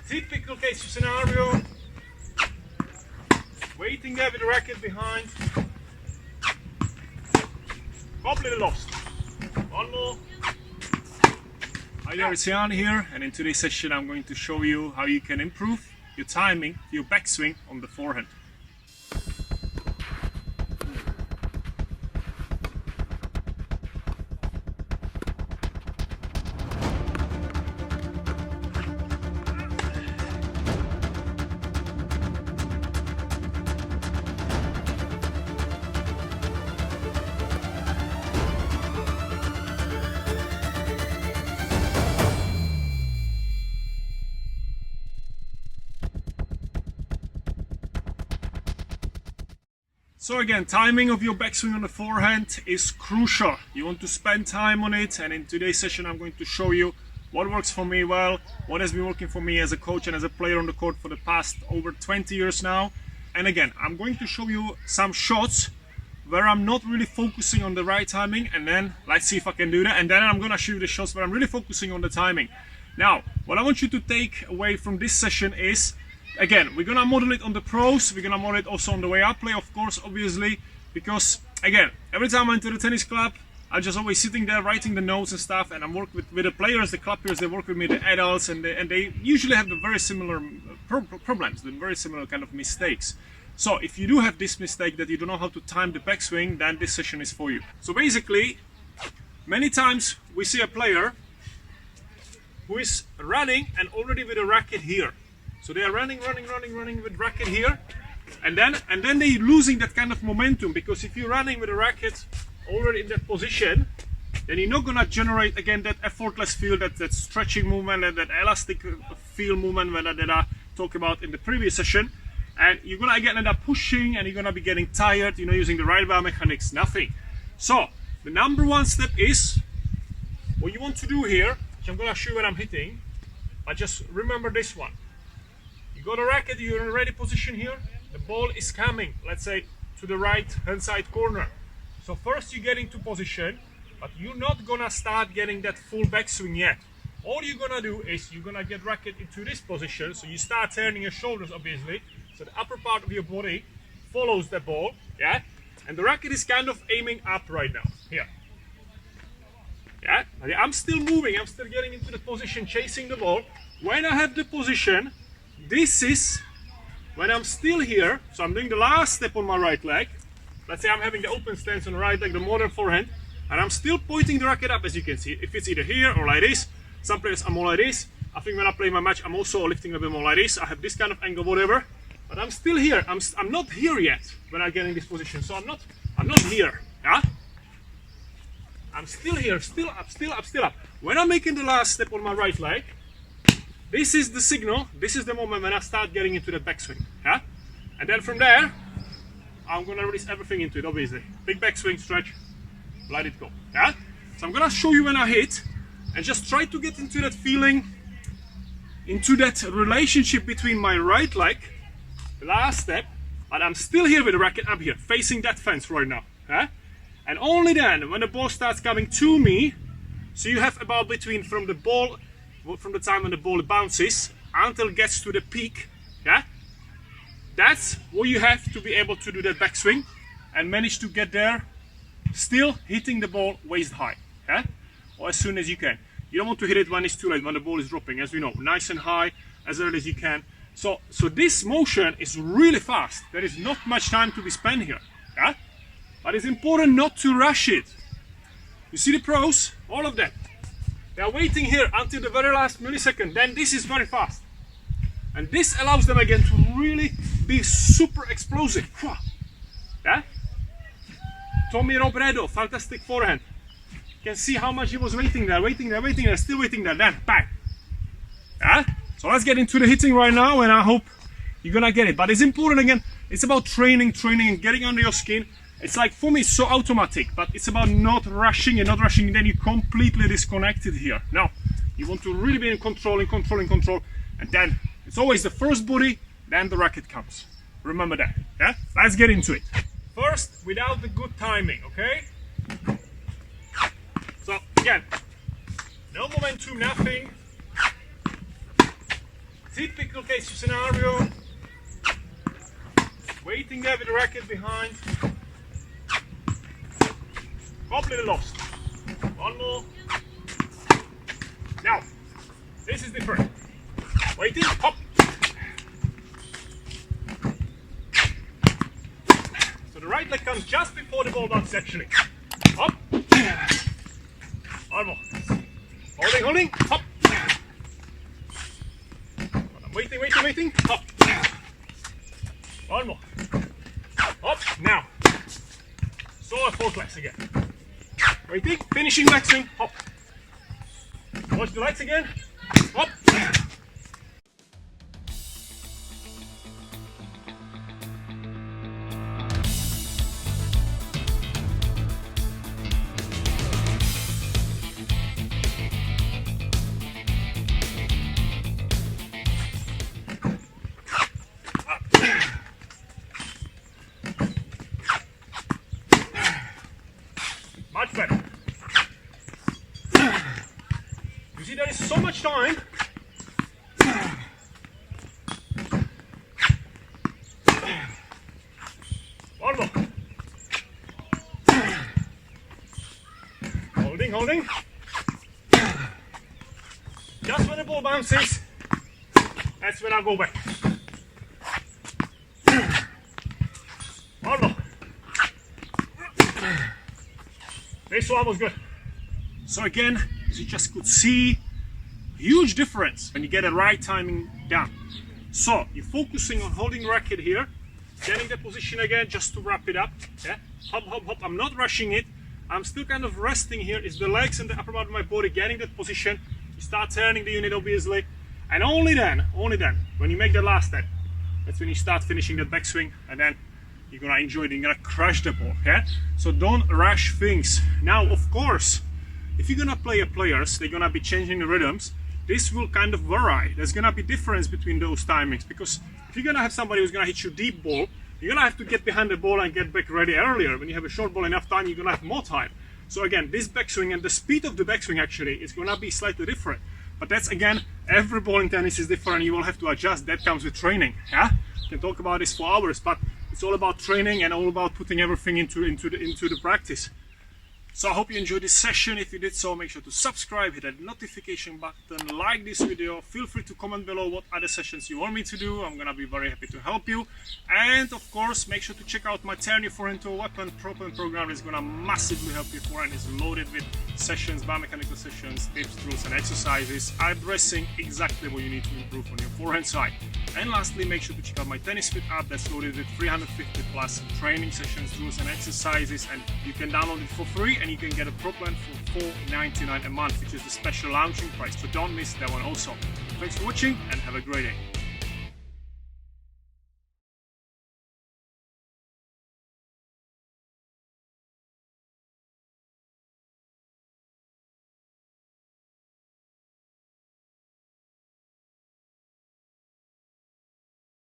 typical case scenario, waiting there with the racket behind, completely lost. One more. Hi there, it's Jan here, and in today's session I'm going to show you how you can improve your timing, your backswing on the forehand. So again, timing of your backswing on the forehand is crucial. You want to spend time on it, and in today's session I'm going to show you what works for me well, what has been working for me as a coach and as a player on the court for the past over 20 years now. And again, I'm going to show you some shots where I'm not really focusing on the right timing, and then let's see if I can do that. And then I'm going to show you the shots where I'm really focusing on the timing. Now, what I want you to take away from this session is, again, we're gonna model it on the pros, we're gonna model it also on the way I play, of course, obviously, because again, every time I enter the tennis club, I'm just always sitting there writing the notes and stuff, and I'm working with the players, the club players, they work with me, the adults, and they usually have the very similar problems, the very similar kind of mistakes. So if you do have this mistake that you don't know how to time the backswing, then this session is for you. So basically, many times we see a player who is running and already with a racket here. So they are running with racket here, and then they're losing that kind of momentum, because if you're running with a racket already in that position, then you're not gonna generate again that effortless feel, that stretching movement, and that elastic feel movement that I talked about in the previous session. And you're gonna again end up pushing, and you're gonna be getting tired, using the right biomechanics, nothing. So the number one step is, what you want to do here, which I'm gonna show you when I'm hitting, but just remember this one. You got a racket, you're in a ready position here, the ball is coming, let's say, to the right hand side corner. So first you get into position, but you're not gonna start getting that full backswing yet. All you're gonna do is you're gonna get racket into this position, so you start turning your shoulders, obviously, so the upper part of your body follows the ball, yeah? And the racket is kind of aiming up right now, here. Yeah, I'm still moving, I'm still getting into the position, chasing the ball. When I have the position, this is when I'm still here, so I'm doing the last step on my right leg. Let's say I'm having the open stance on the right leg, the modern forehand, and I'm still pointing the racket up, as you can see. If it's either here or like this, some players are more like this. I think when I play my match, I'm also lifting a bit more like this. I have this kind of angle, whatever, but I'm still here. I'm not here yet when I get in this position, so I'm not here, yeah? I'm still here, still up. When I'm making the last step on my right leg, this is the signal, this is the moment when I start getting into the backswing, yeah? And then from there, I'm gonna release everything into it, obviously. Big backswing, stretch, let it go, yeah? So I'm gonna show you when I hit, and just try to get into that feeling, into that relationship between my right leg, the last step, but I'm still here with the racket up here, facing that fence right now, yeah? And only then, when the ball starts coming to me, so you have about between from the time when the ball bounces until it gets to the peak, yeah? That's what you have to be able to do that backswing and manage to get there, still hitting the ball waist high, yeah? Or as soon as you can. You don't want to hit it when it's too late, when the ball is dropping, as we know, nice and high, as early as you can. So this motion is really fast. There is not much time to be spent here, yeah? But it's important not to rush it. You see the pros, all of them. They are waiting here until the very last millisecond, then this is very fast. And this allows them again to really be super explosive. Yeah? Tommy Robredo, fantastic forehand. You can see how much he was waiting there, still waiting there, then bang. Yeah? So let's get into the hitting right now, and I hope you're gonna get it. But it's important again, it's about training and getting under your skin. It's like, for me, it's so automatic, but it's about not rushing, and then you're completely disconnected here. Now, you want to really be in control, and then it's always the first body, then the racket comes. Remember that, yeah? Let's get into it. First, without the good timing, okay? So, again, no momentum, nothing. typical case scenario. Waiting there with the racket behind. Completely lost. One more. Now, this is different. Waiting, hop. So the right leg comes just before the ball bounces actually. Hop. One more. Holding, hop. I'm waiting, hop. One more. Hop. Now. So forward legs again. Waiting, finishing backswing, hop. Watch the legs again, hop. Much better. You see, there is so much time. One more. Holding. Just when the ball bounces, that's when I go back. One more. This one was good. So again, as you just could see, huge difference when you get the right timing down. So you're focusing on holding the racket here, getting the position again just to wrap it up. Yeah, hop. I'm not rushing it. I'm still kind of resting here. It's the legs and the upper part of my body getting that position. You start turning the unit obviously, and only then, when you make the last step, that's when you start finishing that backswing, and then you're gonna enjoy it, you're gonna crush the ball, okay? So don't rush things. Now, of course, if you're gonna play players, they're gonna be changing the rhythms. This will kind of vary. There's gonna be difference between those timings, because if you're gonna have somebody who's gonna hit you deep ball, you're gonna have to get behind the ball and get back ready earlier. When you have a short ball enough time, you're gonna have more time. So again, this backswing and the speed of the backswing actually is gonna be slightly different. But that's again, every ball in tennis is different. You will have to adjust. That comes with training. Yeah, you can talk about this for hours, but it's all about training and all about putting everything into the practice. So I hope you enjoyed this session. If you did so, make sure to subscribe, hit that notification button, like this video. Feel free to comment below what other sessions you want me to do. I'm gonna be very happy to help you. And of course, make sure to check out my Turn Forehand to a Weapon program. It's gonna massively help you. Forehand is loaded with sessions, biomechanical sessions, tips, tools and exercises addressing exactly what you need to improve on your forehand side. And lastly, make sure to check out my Tennis Fit app that's loaded with 350 plus training sessions, tools and exercises, and you can download it for free and you can get a pro plan for $4.99 a month, which is the special launching price, so don't miss that one also. Thanks for watching and have a great day.